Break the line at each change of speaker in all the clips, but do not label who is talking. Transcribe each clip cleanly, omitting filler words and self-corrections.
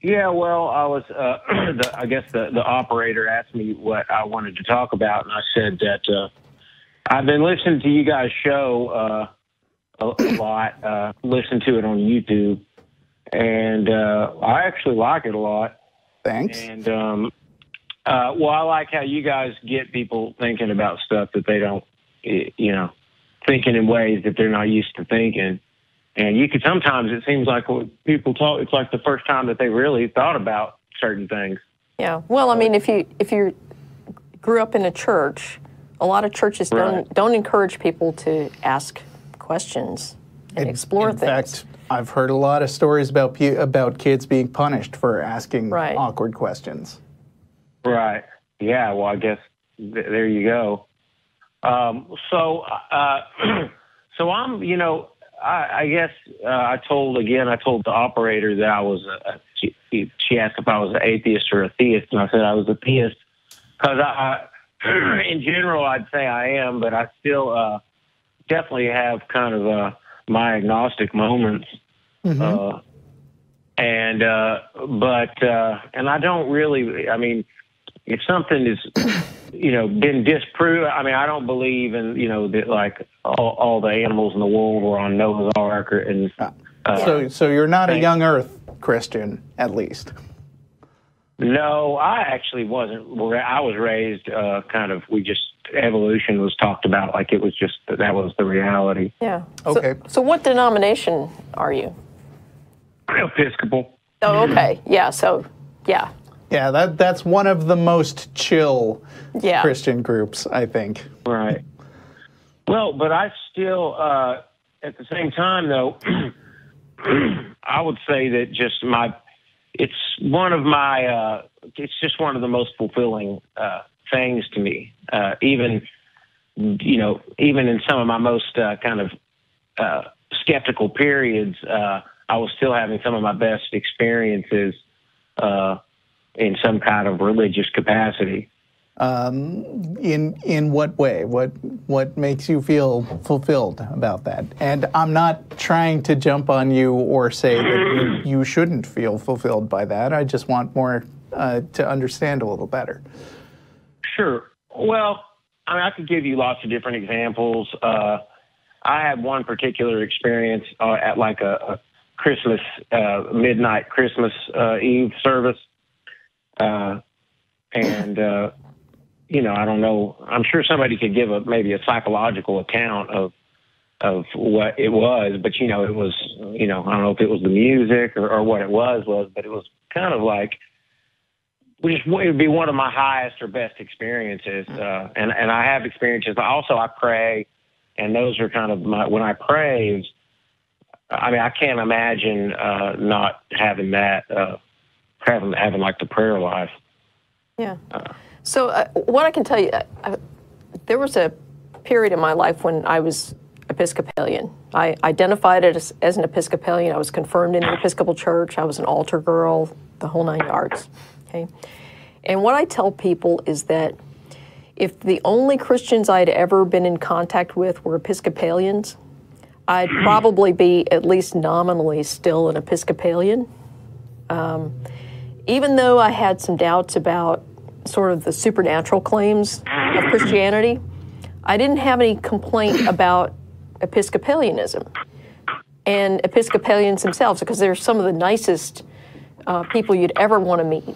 Yeah, well, I was, I guess the operator asked me what I wanted to talk about, and I said that I've been listening to you guys' show a lot, listen to it on YouTube, and I actually like it a lot.
Thanks.
And, well, I like how you guys get people thinking about stuff that they don't, you know, thinking in ways that they're not used to thinking. And you could sometimes, it seems like when people talk, it's like the first time that they really thought about certain things.
Yeah. Well, I mean, if you grew up in a church, a lot of churches don't encourage people to ask questions and explore things.
In fact, I've heard a lot of stories about kids being punished for asking awkward questions.
Right. Yeah. Well, I guess there you go. So I'm, you know, I guess I told the operator that I was, she asked if I was an atheist or a theist, and I said I was a theist because in general, I'd say I am, but I still definitely have kind of my agnostic moments. Mm-hmm. And I don't really, I mean, if something is, you know, been disproved, I mean, I don't believe in, you know, that like all the animals in the world were on Noah's Ark. And
so you're not a young Earth Christian, at least.
No, I actually wasn't. I was raised kind of, evolution was talked about like it was just, that was the reality.
Yeah.
Okay.
So what denomination are you?
Episcopal.
Oh, okay. Yeah, so, yeah.
Yeah, that's one of the most chill Christian groups, I think.
Right. Well, but I still, at the same time, though, I would say that it's just one of the most fulfilling things to me. Even in some of my most kind of skeptical periods, I was still having some of my best experiences in some kind of religious capacity.
In what way? What makes you feel fulfilled about that? And I'm not trying to jump on you or say that you shouldn't feel fulfilled by that. I just want more to understand a little better. Sure.
Well, I mean, I could give you lots of different examples. I had one particular experience at like a Christmas, midnight Christmas Eve service. You know, I don't know. I'm sure somebody could give maybe a psychological account of what it was, but you know, it was, you know, I don't know if it was the music or what it was, but it was kind of like, it would be one of my highest or best experiences. And I have experiences, but also I pray, and those are kind of when I pray, I mean, I can't imagine not having that, having like the prayer life. Yeah.
So what I can tell you, there was a period in my life when I was Episcopalian. I identified it as an Episcopalian. I was confirmed in the Episcopal Church. I was an altar girl, the whole 9 yards. Okay. And what I tell people is that if the only Christians I'd ever been in contact with were Episcopalians, I'd probably be at least nominally still an Episcopalian. Even though I had some doubts about sort of the supernatural claims of Christianity, I didn't have any complaint about Episcopalianism and Episcopalians themselves, because they're some of the nicest people you'd ever want to meet.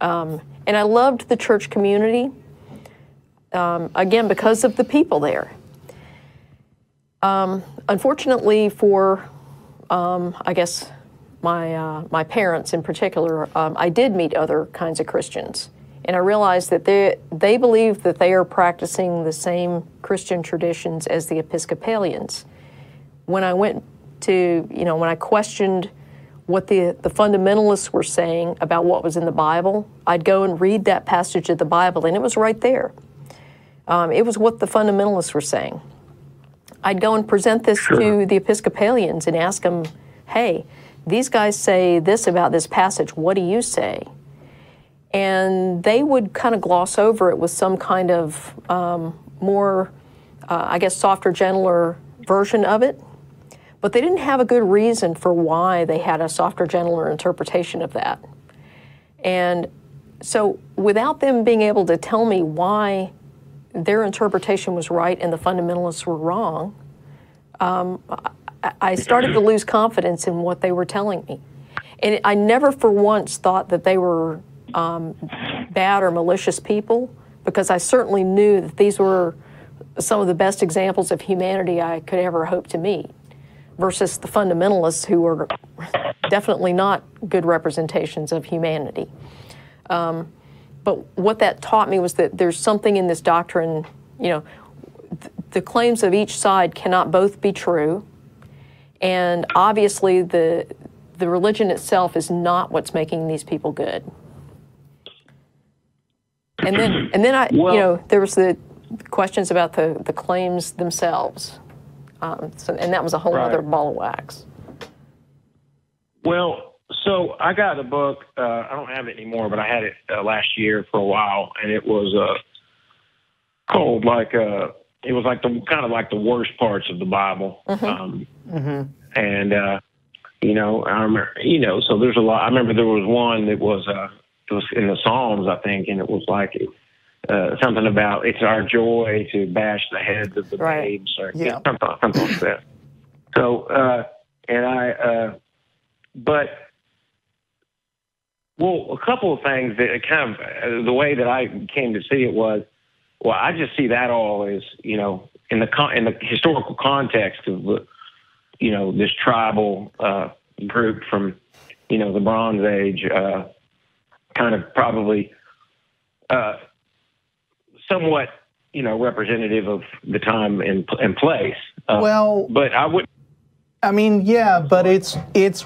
And I loved the church community, again, because of the people there. Unfortunately for, I guess, my parents in particular, I did meet other kinds of Christians. And I realized that they believe that they are practicing the same Christian traditions as the Episcopalians. When I went to, when I questioned what the fundamentalists were saying about what was in the Bible, I'd go and read that passage of the Bible, and it was right there. It was what the fundamentalists were saying. I'd go and present this to the Episcopalians and ask them, hey, these guys say this about this passage, what do you say? And they would kind of gloss over it with some kind of more, I guess, softer, gentler version of it. but they didn't have a good reason for why they had a softer, gentler interpretation of that. And so without them being able to tell me why their interpretation was right and the fundamentalists were wrong, I started to lose confidence in what they were telling me. And I never for once thought that they were bad or malicious people, because I certainly knew that these were some of the best examples of humanity I could ever hope to meet, versus the fundamentalists, who were definitely not good representations of humanity. But what that taught me was that there's something in this doctrine, you know, the claims of each side cannot both be true, and obviously the religion itself is not what's making these people good. And then I, you know, there was the questions about the claims themselves, and that was a whole other ball of wax.
Well, so I got a book. I don't have it anymore, but I had it last year for a while, and it was called it was like kind of like the worst parts of the Bible. And you know, I remember, you know, so there's a lot. I remember there was one that was it was in the Psalms, I think, and it was like something about it's our joy to bash the heads of the babes, or something like that. So but well, a couple of things that kind of the way that I came to see it was, well, I just see that all as, you know, in the historical context of you know, this tribal group from, you know, the Bronze Age, kind of probably somewhat, you know, representative of the time and place.
Well,
but I would.
I mean, yeah, but it's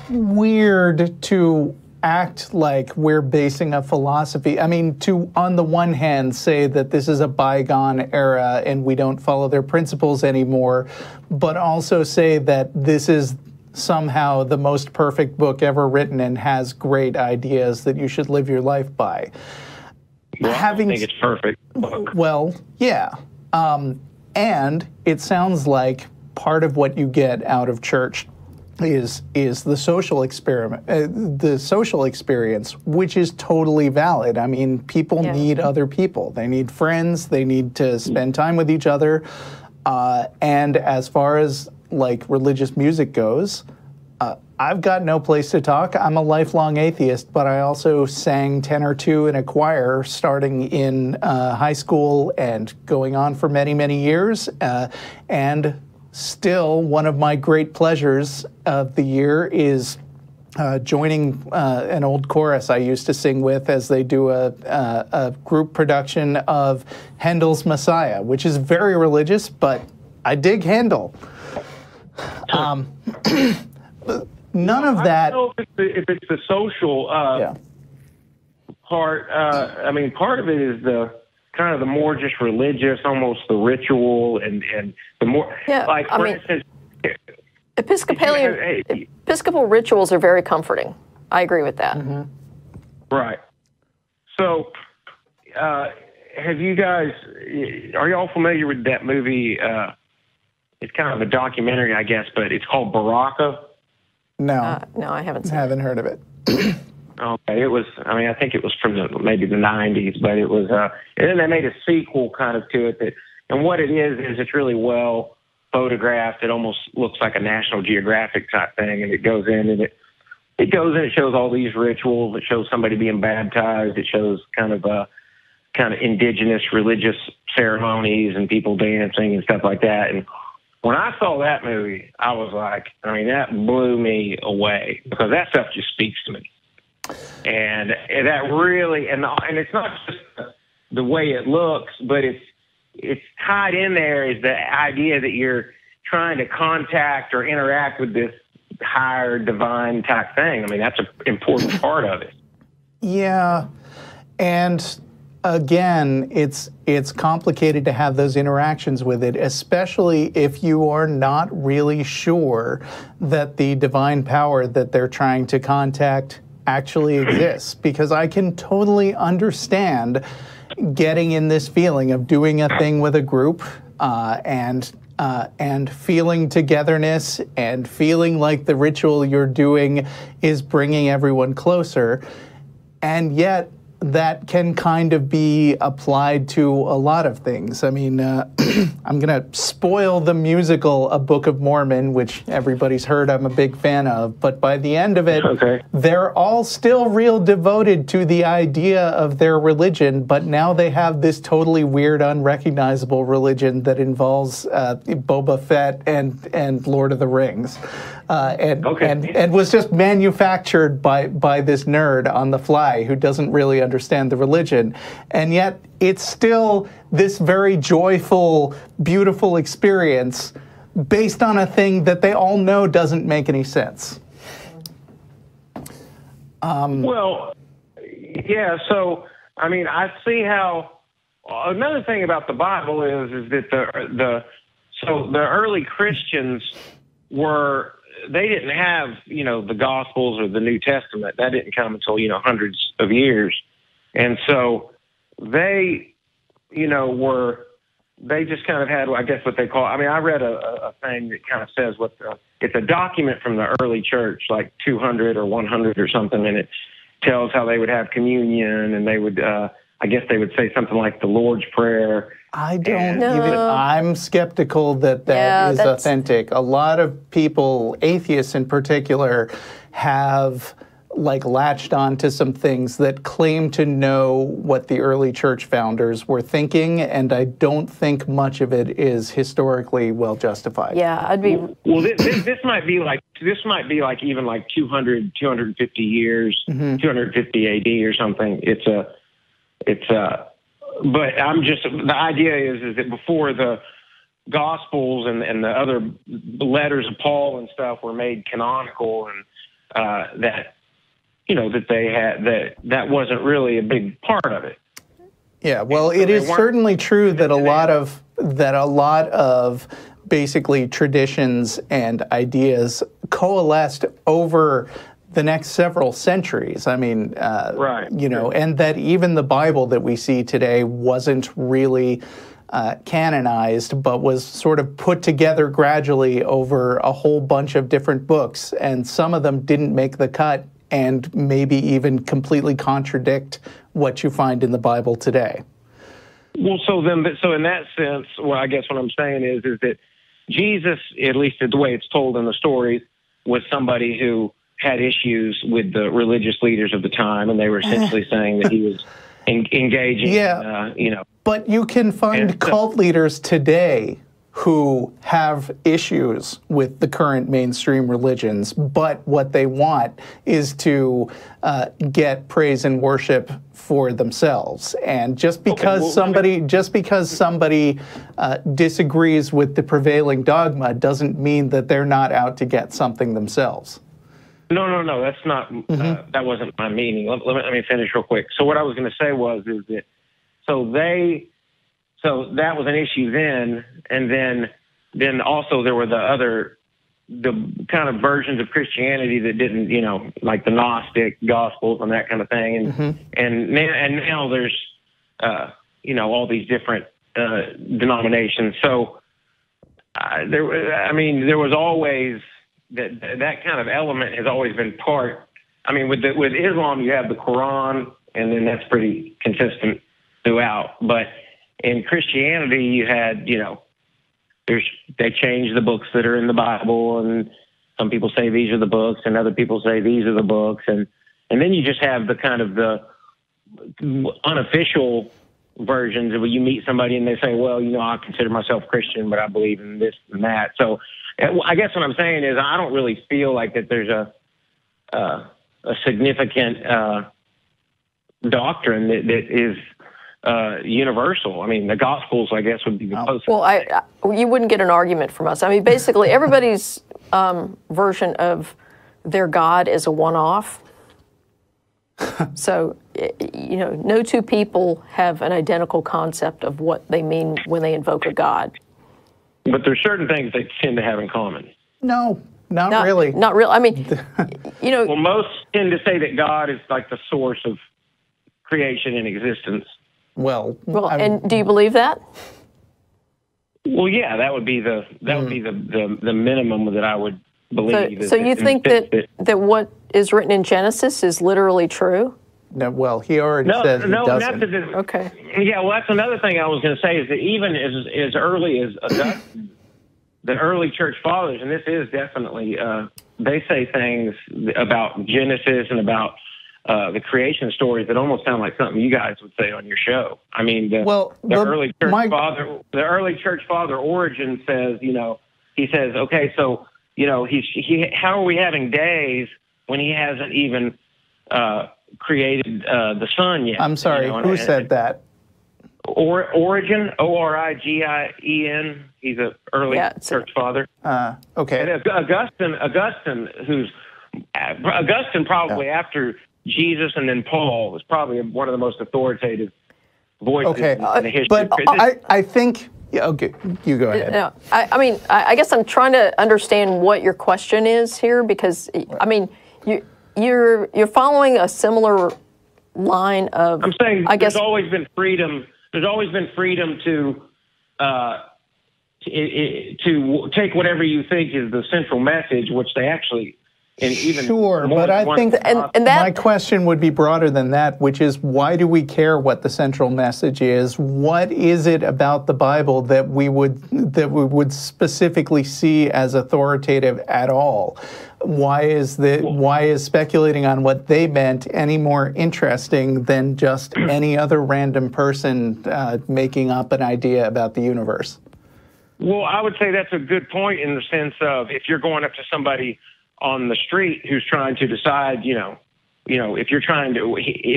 weird to act like we're basing a philosophy. I mean, to, on the one hand, say that this is a bygone era and we don't follow their principles anymore, but also say that this is somehow the most perfect book ever written and has great ideas that you should live your life by.
Well, I don't think it's perfect book.
Well, yeah. And it sounds like part of what you get out of church is the social experience, which is totally valid. I mean, people need other people. They need friends. They need to spend time with each other. And as far as like religious music goes, I've got no place to talk. I'm a lifelong atheist, but I also sang tenor 2 in a choir starting in high school and going on for many, many years. And still, one of my great pleasures of the year is joining an old chorus I used to sing with as they do a group production of Handel's Messiah, which is very religious, but I dig Handel. None of that.
I don't know if it's the social part. I mean, part of it is the kind of the more just religious, almost the ritual, and the more like, for instance,
Episcopal rituals are very comforting. I agree with that.
Mm-hmm.
Right. So, have you guys? Are y'all familiar with that movie? It's kind of a documentary, I guess, but it's called Baraka.
No,
no, I haven't seen it.
Haven't heard of it.
Okay, it was. I mean, I think it was from maybe the '90s, but it was. And then they made a sequel kind of to it. And what it is it's really well photographed. It almost looks like a National Geographic type thing, and it goes in and it shows all these rituals. It shows somebody being baptized. It shows kind of indigenous religious ceremonies and people dancing and stuff like that. And when I saw that movie, I was like, I mean, that blew me away, because that stuff just speaks to me. And that really, and it's not just the way it looks, but it's tied in there is the idea that you're trying to contact or interact with this higher divine type thing. I mean, that's an important part of it.
Yeah, and again, it's complicated to have those interactions with it, especially if you are not really sure that the divine power that they're trying to contact actually exists. Because I can totally understand getting in this feeling of doing a thing with a group and and feeling togetherness and feeling like the ritual you're doing is bringing everyone closer. And yet, that can kind of be applied to a lot of things. I mean, I'm going to spoil the musical A Book of Mormon, which everybody's heard I'm a big fan of, but by the end of it, they're all still real devoted to the idea of their religion, but now they have this totally weird, unrecognizable religion that involves Boba Fett and Lord of the Rings. And was just manufactured by this nerd on the fly who doesn't really understand the religion. And yet it's still this very joyful, beautiful experience based on a thing that they all know doesn't make any sense.
Well, yeah, so, I mean, I see how, another thing about the Bible is that the early Christians they didn't have, the Gospels or the New Testament. That didn't come until, hundreds of years. And so they, they just kind of had, I guess, what they call, I mean, I read a thing that kind of says it's a document from the early church, like 200 or 100 or something, and it tells how they would have communion, and they would, I guess they would say something like the Lord's Prayer.
I don't even, I'm skeptical that is authentic. A lot of people, atheists in particular, have latched on to some things that claim to know what the early church founders were thinking, and I don't think much of it is historically well justified.
Yeah, I'd be...
Well, this might be like even like 200, 250 years, 250 AD or something. But I'm just, the idea is that before the Gospels and the other letters of Paul and stuff were made canonical, and that they had, that wasn't really a big part of it.
Yeah, well, it is certainly true that a lot of basically traditions and ideas coalesced over the next several centuries. I mean, and that even the Bible that we see today wasn't really canonized, but was sort of put together gradually over a whole bunch of different books, and some of them didn't make the cut and maybe even completely contradict what you find in the Bible today.
Well, so in that sense, well, I guess what I'm saying is that Jesus, at least the way it's told in the stories, was somebody who had issues with the religious leaders of the time, and they were essentially saying that he was engaging.
Yeah, but you can find cult leaders today who have issues with the current mainstream religions, but what they want is to get praise and worship for themselves. And just because somebody disagrees with the prevailing dogma doesn't mean that they're not out to get something themselves.
No, that's not, that wasn't my meaning. Let me finish real quick. So what I was going to say is that, so that was an issue then, and then also there were the kind of versions of Christianity that didn't, like the Gnostic Gospels and that kind of thing, and now there's, all these different denominations. So there was always that kind of element has always been part. I mean, with Islam, you have the Quran, and then that's pretty consistent throughout. But in Christianity, you had, they changed the books that are in the Bible, and some people say these are the books, and other people say these are the books, and then you just have the kind of the unofficial versions of where you meet somebody and they say, well, I consider myself Christian, but I believe in this and that. So I guess what I'm saying is I don't really feel like that there's a significant doctrine that is universal. I mean, the Gospels, I guess, would be the closest.
Well, you wouldn't get an argument from us. I mean, basically, everybody's version of their God is a one-off. So, no two people have an identical concept of what they mean when they invoke a God.
But there's certain things they tend to have in common.
No, not really.
Not really. I mean,
Well, most tend to say that God is like the source of creation and existence.
Well,
and do you believe that?
Well, yeah, that would be the minimum that I would believe.
So you think that what is written in Genesis is literally true?
No, well, he already says he doesn't.
Okay.
Yeah, well, that's another thing I was going to say is that even as early as Augustine, the early church fathers, and this is definitely, they say things about Genesis and about the creation stories that almost sound like something you guys would say on your show. I mean, the early church father Origen says, he says, okay, so how are we having days when he hasn't even created the sun yet?
I'm sorry, who said that?
Origen, Origien. He's an early church father.
Okay.
And Augustine probably after Jesus and then Paul was probably one of the most authoritative voices in the history.
But I think. Yeah, okay, you go ahead.
No, I mean, I guess I'm trying to understand what your question is here, because I mean, you're following a similar line of.
I'm saying there's always been freedom. There's always been freedom to take whatever you think is the central message, which they actually.
Sure, but I think my question would be broader than that, which is, why do we care what the central message is? What is it about the Bible that we would specifically see as authoritative at all? Why is speculating on what they meant any more interesting than just any other random person making up an idea about the universe?
Well, I would say that's a good point in the sense of if you're going up to somebody on the street who's trying to decide, if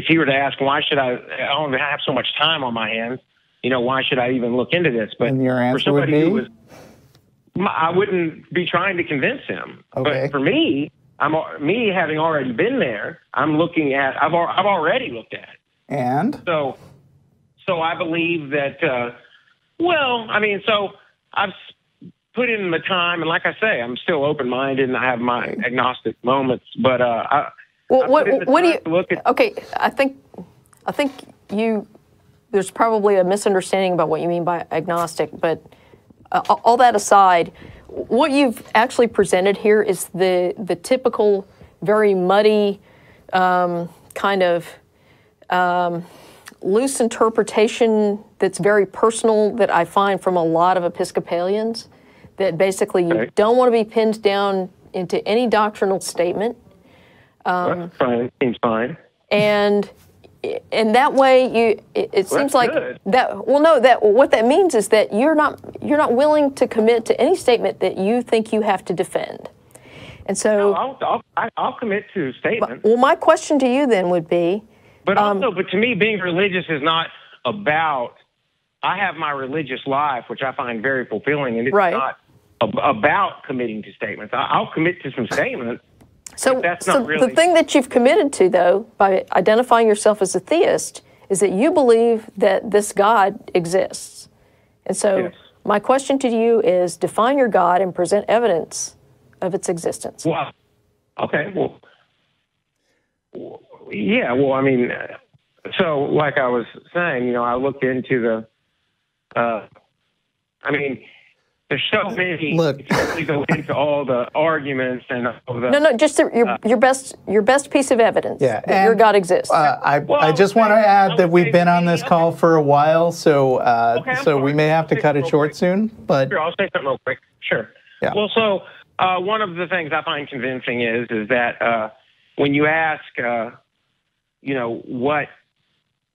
he were to ask, why should I only have so much time on my hands? Why should I even look into this? But
and your answer would be?
I wouldn't be trying to convince him.
Okay.
But for me, having already been there, I've already looked at it.
And?
So I believe that, I've put in the time, and like I say, I'm still open-minded, and I have my agnostic moments. But
Okay, I think there's probably a misunderstanding about what you mean by agnostic. But all that aside, what you've actually presented here is the typical, very muddy, kind of loose interpretation that's very personal that I find from a lot of Episcopalians. That basically you don't want to be pinned down into any doctrinal statement.
That's fine. Seems fine.
And that way, it seems like
good.
that. Well, no, what that means is that you're not willing to commit to any statement that you think you have to defend. And so,
I'll commit to statements.
Well, my question to you then would be,
but to me, being religious is not about. I have my religious life, which I find very fulfilling, and it's not about committing to statements. I'll commit to some statements.
So
that's not really
the thing that you've committed to, though, by identifying yourself as a theist, is that you believe that this God exists. And so my question to you is, define your God and present evidence of its existence.
Well, okay. Well, yeah. Well, I mean, so like I was saying, I looked into there's so many.
Look,
you go into all the arguments and all the.
No, just your best piece of evidence that your God exists.
I just want to add that we've been on this call for a while, so we may have to cut it short soon. But
sure, I'll say something real quick. Sure.
Yeah.
Well, so one of the things I find convincing is that when you ask,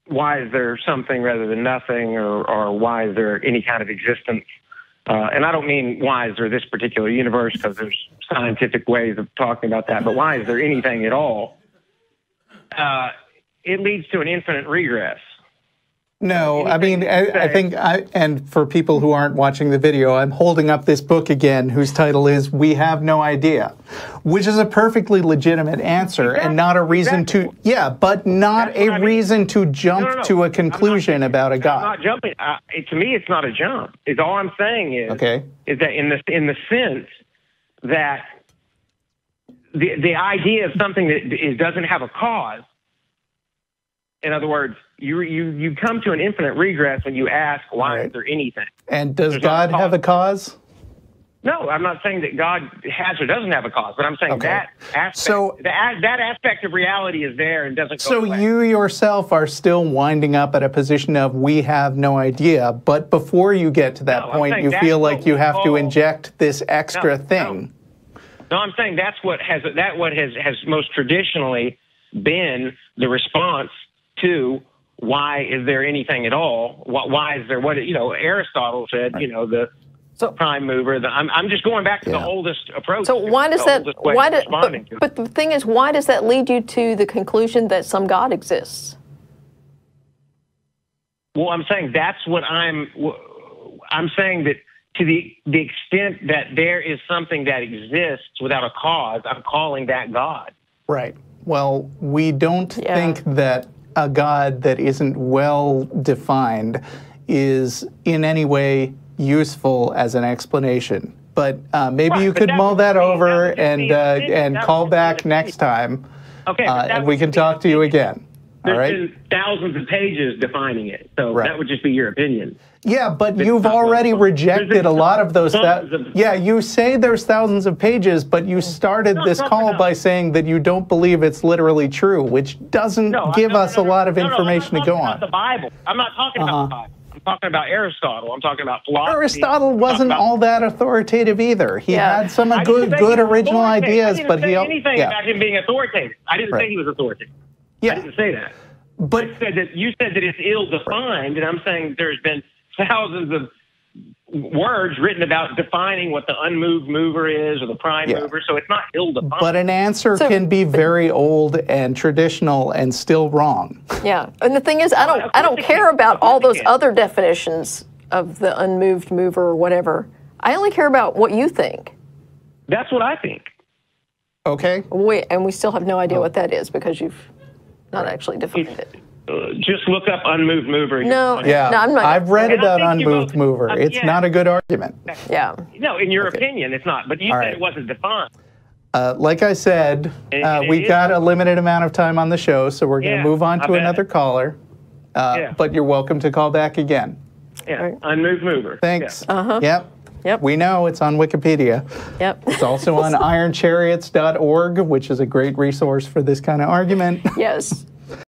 why is there something rather than nothing, or why is there any kind of existence? And I don't mean why is there this particular universe, because there's scientific ways of talking about that, but why is there anything at all? It leads to an infinite regress.
No, I mean, I think, and for people who aren't watching the video, I'm holding up this book again, whose title is "We Have No Idea," which is a perfectly legitimate answer and not a reason to, but not a reason to jump to a conclusion about a God.
I'm not jumping. To me, it's not a jump. It's all I'm saying is that in the sense that the idea of something that doesn't have a cause In other words, you come to an infinite regress when you ask, why is there anything?
And does God have a cause?
No, I'm not saying that God has or doesn't have a cause, but I'm saying that aspect, that aspect of reality is there and doesn't go away.
So you yourself are still winding up at a position of we have no idea, but before you get to that point, you feel like you have to inject this extra thing.
No, I'm saying that's what has most traditionally been the response to why is there anything at all? Why is there what Aristotle said? Prime mover. I'm just going back to the oldest approach.
So why does that? But the thing is, why does that lead you to the conclusion that some God exists?
Well, I'm saying that's what I'm saying that to the extent that there is something that exists without a cause, I'm calling that God.
Right. Well, we don't think that a God that isn't well defined is in any way useful as an explanation. But maybe you could mull that over and call back next time.
Okay.
And we can talk to you again.
There's been thousands of pages defining it, so that would just be your opinion.
Yeah, but you've already rejected a lot of those. You say there's thousands of pages, but you started this call by saying that you don't believe it's literally true, which doesn't give us a lot of information to go on.
The Bible. I'm not talking about the Bible. I'm talking about Aristotle. I'm talking about philosophy.
Aristotle wasn't all that authoritative either. He had some good original ideas, but he
didn't say anything about him being authoritative. I didn't say he was authoritative. I didn't say that.
But
you said that it's ill-defined, and I'm saying there's been thousands of words written about defining what the unmoved mover is or the prime mover, so it's not ill-defined.
But an answer can be very old and traditional and still wrong.
Yeah, and the thing is, I don't care about all those other definitions of the unmoved mover or whatever. I only care about what you think.
That's what I think.
Okay.
We still have no idea what that is because you've not actually defined it.
Just look up unmoved mover.
No, I'm not.
I've read about unmoved mover. It's not a good argument.
Yeah.
No, in your opinion, it's not. But you said it wasn't defined.
Like I said, we've got a limited amount of time on the show, so we're going to move on to another caller. But you're welcome to call back again.
Yeah, unmoved mover.
Thanks.
Yep.
We know it's on Wikipedia.
Yep.
It's also on ironchariots.org, which is a great resource for this kind of argument.
Yes.